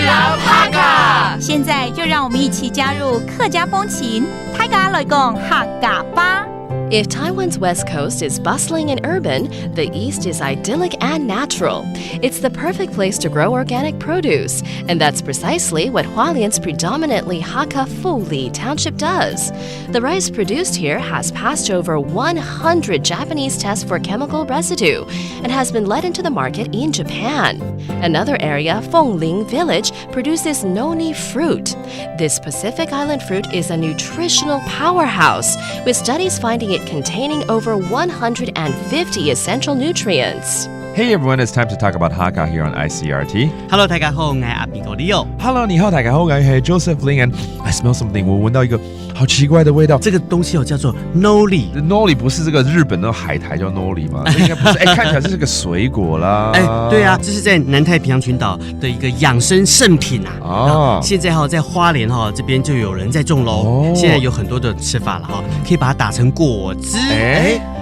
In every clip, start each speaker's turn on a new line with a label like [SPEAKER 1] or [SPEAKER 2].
[SPEAKER 1] love Hakka。
[SPEAKER 2] 现在就让我们一起加入客家风情，大家来讲客家吧。
[SPEAKER 3] If Taiwan's west coast is bustling and urban, the east is idyllic and natural. It's the perfect place to grow organic produce, and that's precisely what Hualien's predominantly Hakka Fuli township does. The rice produced here has passed over 100 Japanese tests for chemical residue and has been led into the market in Japan. Another area, Fengling Village, produces noni fruit. This Pacific Island fruit is a nutritional powerhouse, with studies finding it containing over 150 essential nutrients.
[SPEAKER 4] Hey everyone, it's time to talk about Hakka here on ICRT.
[SPEAKER 5] Hello， 大家好，我是阿比哥Leo。
[SPEAKER 4] Hello， 你好，大家好，我是 Joseph Lin and I smell something. 我闻到一个好奇怪的味道。
[SPEAKER 5] 这个东西叫做 nori。nori
[SPEAKER 4] 不是这个日本的海苔叫 nori 吗？应该不是。看起来这是个水果啦。
[SPEAKER 5] 对啊，这是在南太平洋群岛的一个养生圣品啊。现在在花莲这边就有人在种喽。现在有很多的吃法了可以把它打成果汁。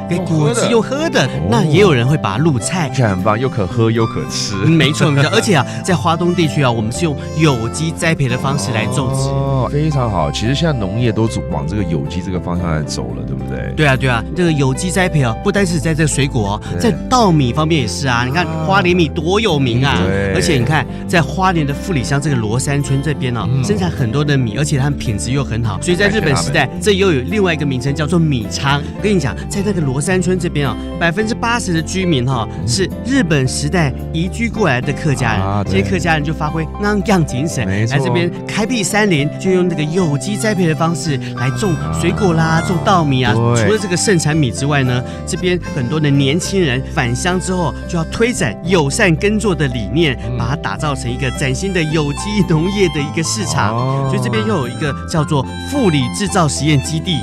[SPEAKER 5] 给果汁又喝的，那也有人会把它入菜，
[SPEAKER 4] 这很棒，又可喝又可吃。
[SPEAKER 5] 没错，而且在花东地区我们是用有机栽培的方式来种植，
[SPEAKER 4] 非常好。其实现在农业都往这个有机这个方向来走了，对不对？
[SPEAKER 5] 对啊，这个有机栽培不单是在这个水果在稻米方面也是啊。你看花莲米多有名啊，而且你看在花莲的富里乡这个罗山村这边生产很多的米，而且它们品质又很好，所以在日本时代这又有另外一个名称叫做米仓。我跟你讲，在那个罗山村这边80%的居民是日本时代移居过来的客家人，这些客家人就发挥那样精神，来这边开辟山林，就用这个有机栽培的方式来种水果啦，种稻米啊。除了这个盛产米之外呢，这边很多的年轻人返乡之后就要推展友善耕作的理念，把它打造成一个崭新的有机农业的一个市场。所以这边又有一个叫做富里制造实验基地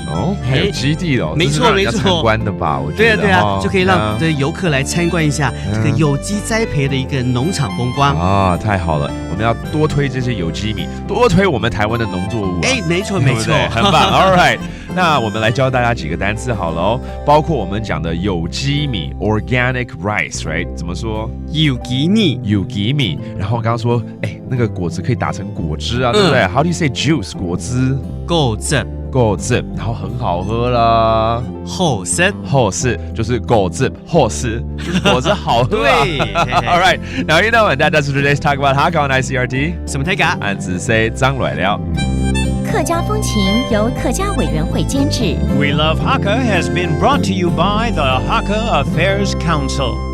[SPEAKER 4] 还有基地
[SPEAKER 5] 没错，
[SPEAKER 4] 参观的吧？我觉得
[SPEAKER 5] 对啊，就可以让这游客来参观一下这个有机栽培的一个农场风光
[SPEAKER 4] 太好了，我们要多推这些有机米，多推我们台湾的农作物
[SPEAKER 5] 没错，
[SPEAKER 4] 很棒。All right， 那我们来教大家几个单词好了包括我们讲的有机米 organic rice， right？ 怎么说？
[SPEAKER 5] 有机米。
[SPEAKER 4] 然后刚刚说那个果子可以打成果汁啊，对不对？How do you say juice？ 果汁果汁，然后很好喝啦。
[SPEAKER 5] 好
[SPEAKER 4] 吃就是果汁，好吃就是果汁好喝
[SPEAKER 5] 对
[SPEAKER 4] All right, now you know, and that does it today's talk about Hakka on ICRT.
[SPEAKER 5] 什么大家？
[SPEAKER 4] 俺只say张来了。
[SPEAKER 2] 客家风情由客家委员会监制。
[SPEAKER 1] We Love Hakka has been brought to you by the Hakka Affairs Council.